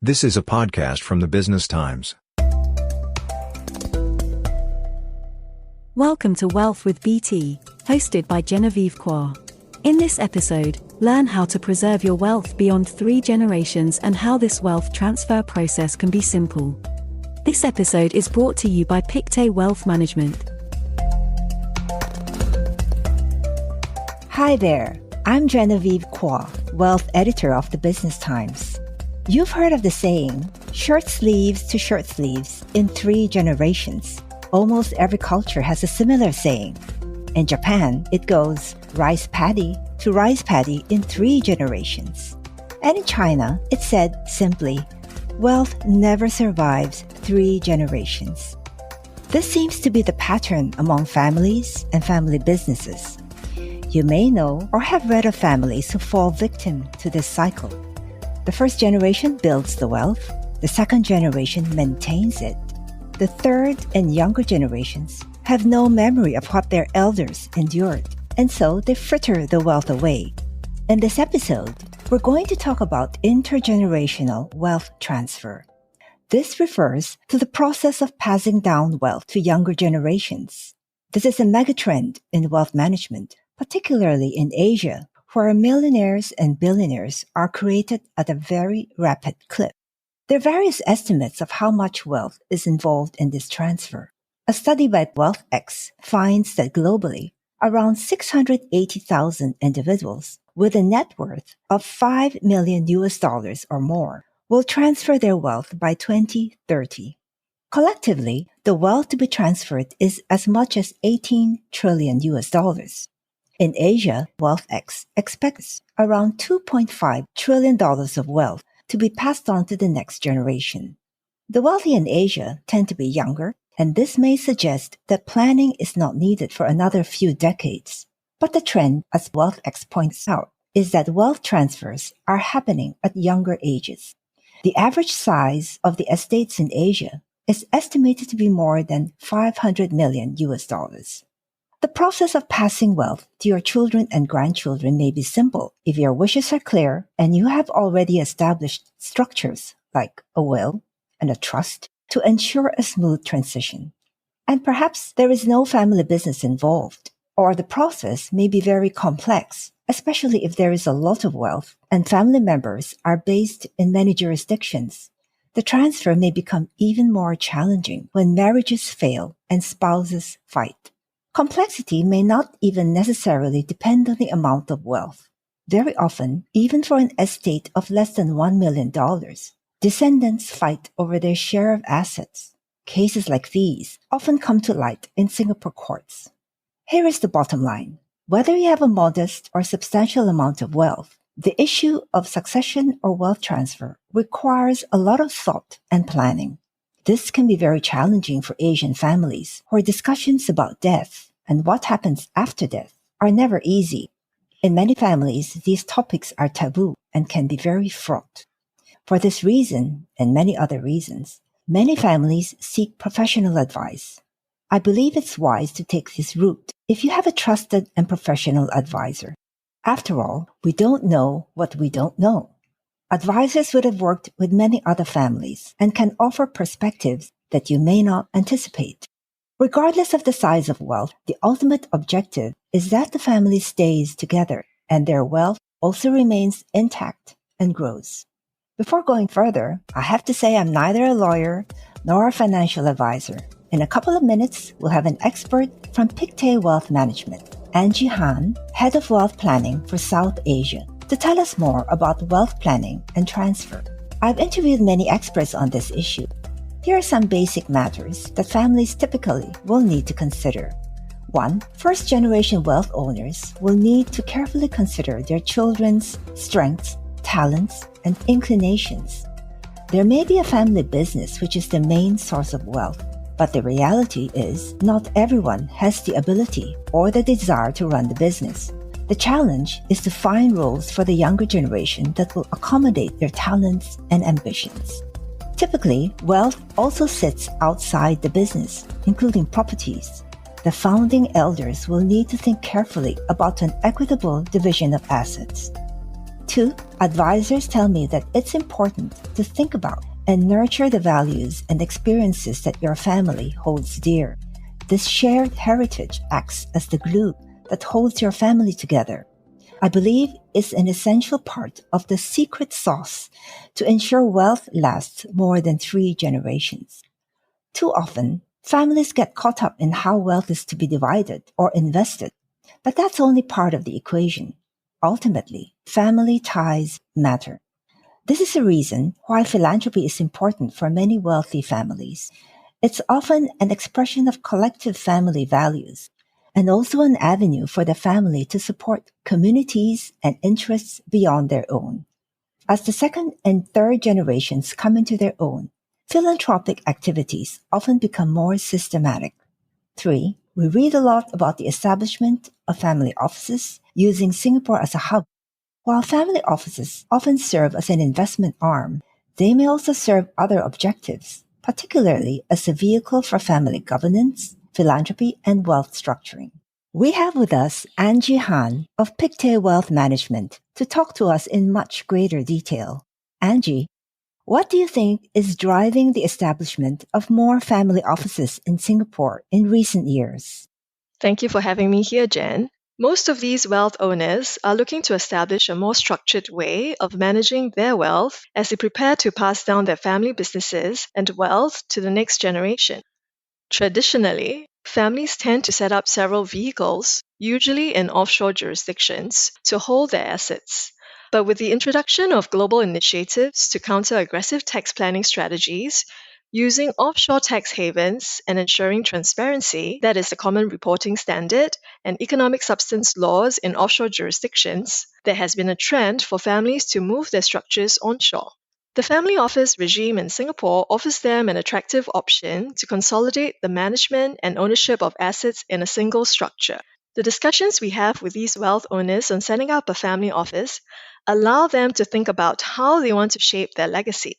This is a podcast from the Business Times. Welcome to Wealth with BT, hosted by Genevieve Cua. In this episode, learn how to preserve your wealth beyond 3 generations and how this wealth transfer process can be simple. This episode is brought to you by Pictet Wealth Management. Hi there, I'm Genevieve Cua, Wealth Editor of the Business Times. You've heard of the saying, shirt sleeves to shirt sleeves in 3 generations. Almost every culture has a similar saying. In Japan, it goes rice paddy to rice paddy in 3 generations. And in China, it said simply, wealth never survives 3 generations. This seems to be the pattern among families and family businesses. You may know or have read of families who fall victim to this cycle. The first generation builds the wealth, the second generation maintains it. The third and younger generations have no memory of what their elders endured, and so they fritter the wealth away. In this episode, we're going to talk about intergenerational wealth transfer. This refers to the process of passing down wealth to younger generations. This is a megatrend in wealth management, particularly in Asia, where millionaires and billionaires are created at a very rapid clip. There are various estimates of how much wealth is involved in this transfer. A study by WealthX finds that globally, around 680,000 individuals with a net worth of $5 million or more will transfer their wealth by 2030. Collectively, the wealth to be transferred is as much as $18 trillion. In Asia, WealthX expects around $2.5 trillion of wealth to be passed on to the next generation. The wealthy in Asia tend to be younger, and this may suggest that planning is not needed for another few decades. But the trend, as WealthX points out, is that wealth transfers are happening at younger ages. The average size of the estates in Asia is estimated to be more than $500 million. The process of passing wealth to your children and grandchildren may be simple if your wishes are clear and you have already established structures like a will and a trust to ensure a smooth transition. And perhaps there is no family business involved, or the process may be very complex, especially if there is a lot of wealth and family members are based in many jurisdictions. The transfer may become even more challenging when marriages fail and spouses fight. Complexity may not even necessarily depend on the amount of wealth. Very often, even for an estate of less than $1 million, descendants fight over their share of assets. Cases like these often come to light in Singapore courts. Here is the bottom line. Whether you have a modest or substantial amount of wealth, the issue of succession or wealth transfer requires a lot of thought and planning. This can be very challenging for Asian families, where discussions about death and what happens after death are never easy. In many families, these topics are taboo and can be very fraught. For this reason, and many other reasons, many families seek professional advice. I believe it's wise to take this route if you have a trusted and professional advisor. After all, we don't know what we don't know. Advisors would have worked with many other families and can offer perspectives that you may not anticipate. Regardless of the size of wealth, the ultimate objective is that the family stays together and their wealth also remains intact and grows. Before going further, I have to say I'm neither a lawyer nor a financial advisor. In a couple of minutes, we'll have an expert from Pictet Wealth Management, Angie Han, Head of Wealth Planning for South Asia, to tell us more about wealth planning and transfer. I've interviewed many experts on this issue. Here are some basic matters that families typically will need to consider. 1. First-generation wealth owners will need to carefully consider their children's strengths, talents, and inclinations. There may be a family business which is the main source of wealth, but the reality is not everyone has the ability or the desire to run the business. The challenge is to find roles for the younger generation that will accommodate their talents and ambitions. Typically, wealth also sits outside the business, including properties. The founding elders will need to think carefully about an equitable division of assets. 2. Advisors tell me that it's important to think about and nurture the values and experiences that your family holds dear. This shared heritage acts as the glue that holds your family together. I believe it's an essential part of the secret sauce to ensure wealth lasts more than 3 generations. Too often, families get caught up in how wealth is to be divided or invested, but that's only part of the equation. Ultimately, family ties matter. This is a reason why philanthropy is important for many wealthy families. It's often an expression of collective family values and also an avenue for the family to support communities and interests beyond their own. As the second and third generations come into their own, philanthropic activities often become more systematic. 3. We read a lot about the establishment of family offices using Singapore as a hub. While family offices often serve as an investment arm, they may also serve other objectives, particularly as a vehicle for family governance, philanthropy, and wealth structuring. We have with us Angie Han of Pictet Wealth Management to talk to us in much greater detail. Angie, what do you think is driving the establishment of more family offices in Singapore in recent years? Thank you for having me here, Jen. Most of these wealth owners are looking to establish a more structured way of managing their wealth as they prepare to pass down their family businesses and wealth to the next generation. Traditionally, families tend to set up several vehicles, usually in offshore jurisdictions, to hold their assets. But with the introduction of global initiatives to counter aggressive tax planning strategies, using offshore tax havens and ensuring transparency, that is the common reporting standard, and economic substance laws in offshore jurisdictions, there has been a trend for families to move their structures onshore. The family office regime in Singapore offers them an attractive option to consolidate the management and ownership of assets in a single structure. The discussions we have with these wealth owners on setting up a family office allow them to think about how they want to shape their legacy,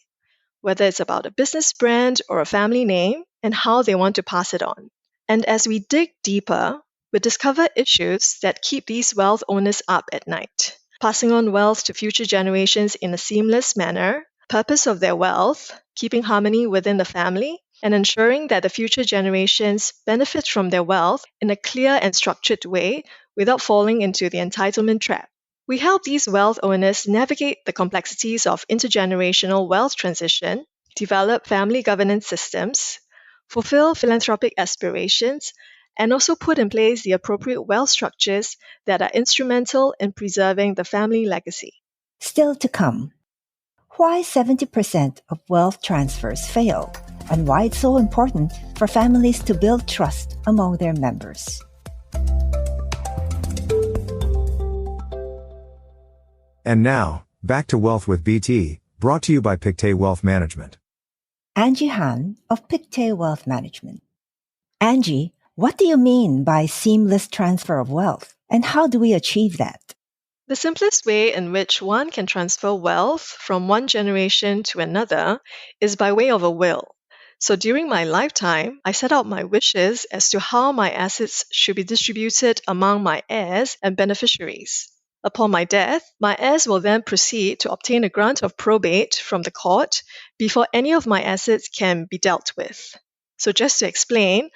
whether it's about a business brand or a family name, and how they want to pass it on. And as we dig deeper, we discover issues that keep these wealth owners up at night. Passing on wealth to future generations in a seamless manner, purpose of their wealth, keeping harmony within the family, and ensuring that the future generations benefit from their wealth in a clear and structured way without falling into the entitlement trap. We help these wealth owners navigate the complexities of intergenerational wealth transition, develop family governance systems, fulfill philanthropic aspirations, and also put in place the appropriate wealth structures that are instrumental in preserving the family legacy. Still to come. Why 70% of wealth transfers fail, and why it's so important for families to build trust among their members. And now, back to Wealth with BT, brought to you by Pictet Wealth Management. Angie Han of Pictet Wealth Management. Angie, what do you mean by seamless transfer of wealth, and how do we achieve that? The simplest way in which one can transfer wealth from one generation to another is by way of a will. So during my lifetime, I set out my wishes as to how my assets should be distributed among my heirs and beneficiaries. Upon my death, my heirs will then proceed to obtain a grant of probate from the court before any of my assets can be dealt with. So just to explain,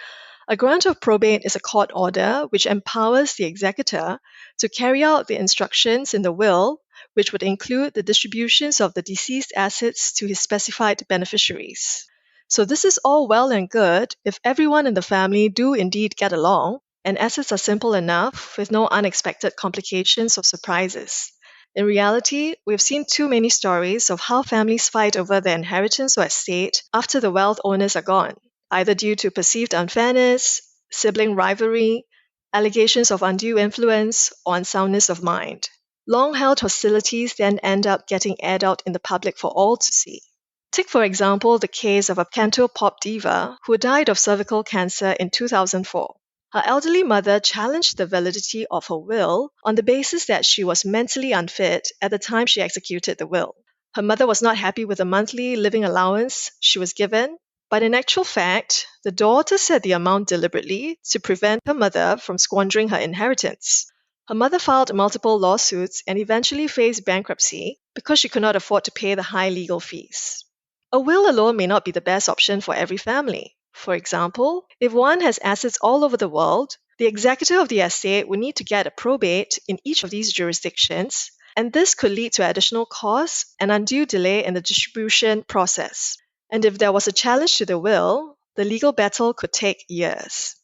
a grant of probate is a court order which empowers the executor to carry out the instructions in the will, which would include the distributions of the deceased assets to his specified beneficiaries. So this is all well and good if everyone in the family do indeed get along, and assets are simple enough with no unexpected complications or surprises. In reality, we've seen too many stories of how families fight over their inheritance or estate after the wealth owners are gone, either due to perceived unfairness, sibling rivalry, allegations of undue influence, or unsoundness of mind. Long-held hostilities then end up getting aired out in the public for all to see. Take, for example, the case of a canto pop diva who died of cervical cancer in 2004. Her elderly mother challenged the validity of her will on the basis that she was mentally unfit at the time she executed the will. Her mother was not happy with the monthly living allowance she was given, but in actual fact, the daughter set the amount deliberately to prevent her mother from squandering her inheritance. Her mother filed multiple lawsuits and eventually faced bankruptcy because she could not afford to pay the high legal fees. A will alone may not be the best option for every family. For example, if one has assets all over the world, the executor of the estate would need to get a probate in each of these jurisdictions, and this could lead to additional costs and undue delay in the distribution process. And if there was a challenge to the will, the legal battle could take years.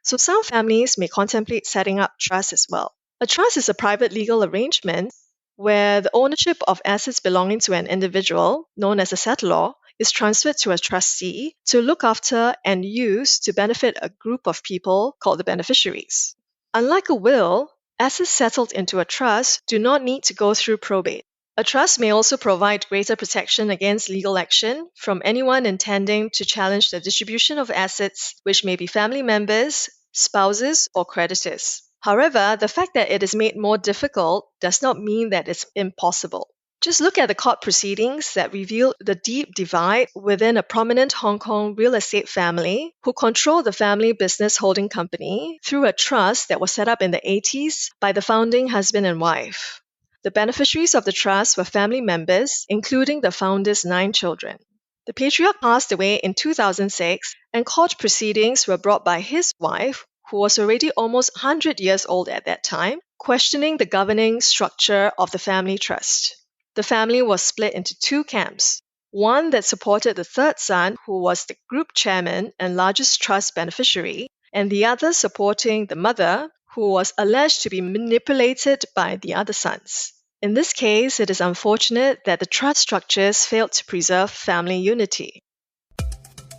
So some families may contemplate setting up trusts as well. A trust is a private legal arrangement where the ownership of assets belonging to an individual, known as a settlor, is transferred to a trustee to look after and use to benefit a group of people called the beneficiaries. Unlike a will, assets settled into a trust do not need to go through probate. A trust may also provide greater protection against legal action from anyone intending to challenge the distribution of assets, which may be family members, spouses, or creditors. However, the fact that it is made more difficult does not mean that it's impossible. Just look at the court proceedings that reveal the deep divide within a prominent Hong Kong real estate family who control the family business holding company through a trust that was set up in the 80s by the founding husband and wife. The beneficiaries of the trust were family members, including the founder's 9 children. The patriarch passed away in 2006, and court proceedings were brought by his wife, who was already almost 100 years old at that time, questioning the governing structure of the family trust. The family was split into 2 camps, one that supported the third son, who was the group chairman and largest trust beneficiary, and the other supporting the mother, who was alleged to be manipulated by the other sons. In this case, it is unfortunate that the trust structures failed to preserve family unity.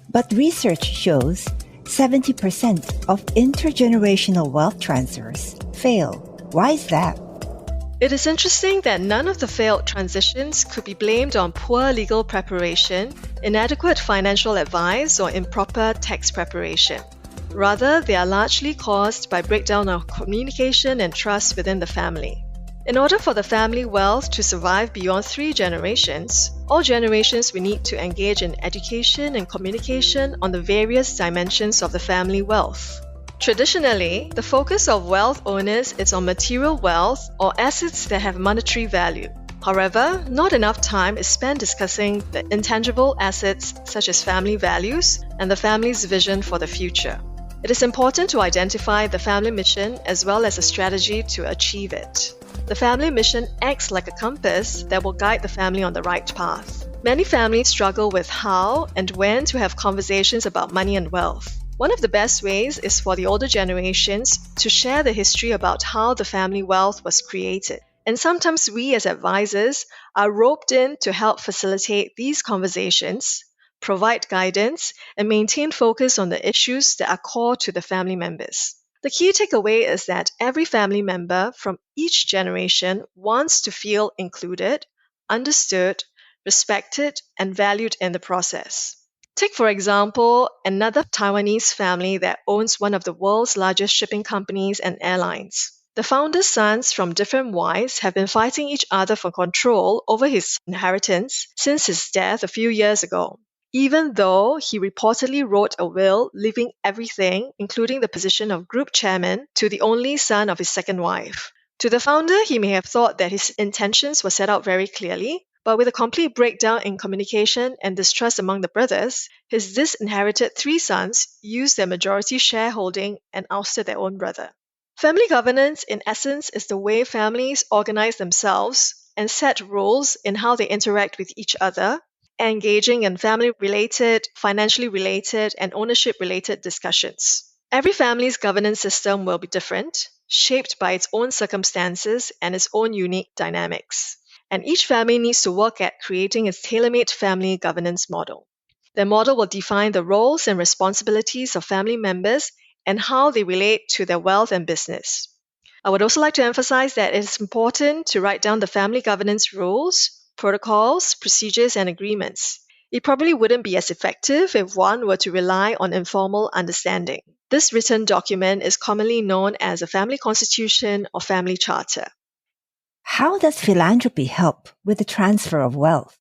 But research shows 70% of intergenerational wealth transfers fail. Why is that? It is interesting that none of the failed transitions could be blamed on poor legal preparation, inadequate financial advice, or improper tax preparation. Rather, they are largely caused by breakdown of communication and trust within the family. In order for the family wealth to survive beyond 3 generations, all generations will need to engage in education and communication on the various dimensions of the family wealth. Traditionally, the focus of wealth owners is on material wealth or assets that have monetary value. However, not enough time is spent discussing the intangible assets such as family values and the family's vision for the future. It is important to identify the family mission as well as a strategy to achieve it. The family mission acts like a compass that will guide the family on the right path. Many families struggle with how and when to have conversations about money and wealth. One of the best ways is for the older generations to share the history about how the family wealth was created. And sometimes we as advisors are roped in to help facilitate these conversations, provide guidance, and maintain focus on the issues that are core to the family members. The key takeaway is that every family member from each generation wants to feel included, understood, respected, and valued in the process. Take, for example, another Taiwanese family that owns one of the world's largest shipping companies and airlines. The founder's sons from different wives have been fighting each other for control over his inheritance since his death a few years ago. Even though he reportedly wrote a will leaving everything, including the position of group chairman, to the only son of his second wife. To the founder, he may have thought that his intentions were set out very clearly, but with a complete breakdown in communication and distrust among the brothers, his disinherited 3 sons used their majority shareholding and ousted their own brother. Family governance, in essence, is the way families organize themselves and set rules in how they interact with each other, engaging in family-related, financially related, and ownership-related discussions. Every family's governance system will be different, shaped by its own circumstances and its own unique dynamics. And each family needs to work at creating its tailor-made family governance model. The model will define the roles and responsibilities of family members and how they relate to their wealth and business. I would also like to emphasize that it is important to write down the family governance rules, protocols, procedures, and agreements. It probably wouldn't be as effective if one were to rely on informal understanding. This written document is commonly known as a family constitution or family charter. How does philanthropy help with the transfer of wealth?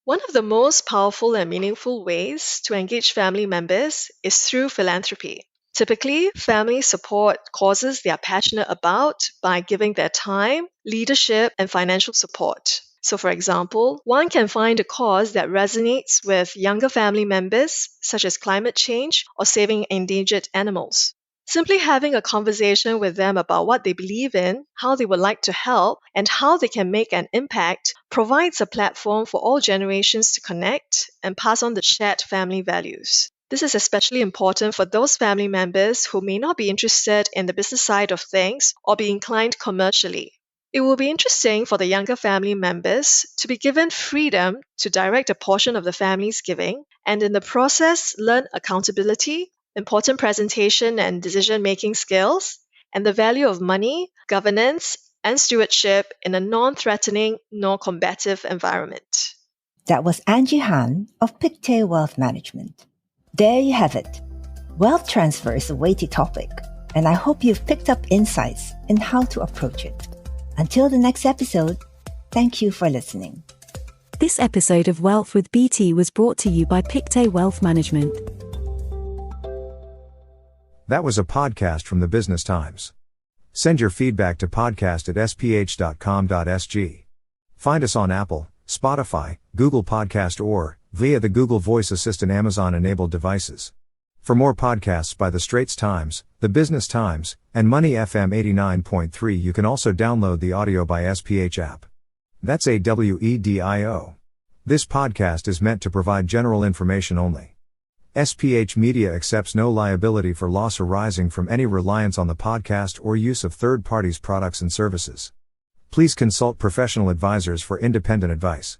One of the most powerful and meaningful ways to engage family members is through philanthropy. Typically, families support causes they are passionate about by giving their time, leadership, and financial support. So, for example, one can find a cause that resonates with younger family members, such as climate change or saving endangered animals. Simply having a conversation with them about what they believe in, how they would like to help, and how they can make an impact provides a platform for all generations to connect and pass on the shared family values. This is especially important for those family members who may not be interested in the business side of things or be inclined commercially. It will be interesting for the younger family members to be given freedom to direct a portion of the family's giving and in the process learn accountability, important presentation and decision-making skills, and the value of money, governance, and stewardship in a non-threatening nor combative environment. That was Angie Han of Pictet Wealth Management. There you have it. Wealth transfer is a weighty topic, and I hope you've picked up insights in how to approach it. Until the next episode, thank you for listening. This episode of Wealth with BT was brought to you by Pictet Wealth Management. That was a podcast from the Business Times. Send your feedback to podcast@sph.com.sg. Find us on Apple, Spotify, Google Podcast or via the Google Voice Assistant Amazon-enabled devices. For more podcasts by The Straits Times, The Business Times, and Money FM 89.3, you can also download the audio by SPH app. That's AWEDIO. This podcast is meant to provide general information only. SPH Media accepts no liability for loss arising from any reliance on the podcast or use of third parties' products and services. Please consult professional advisors for independent advice.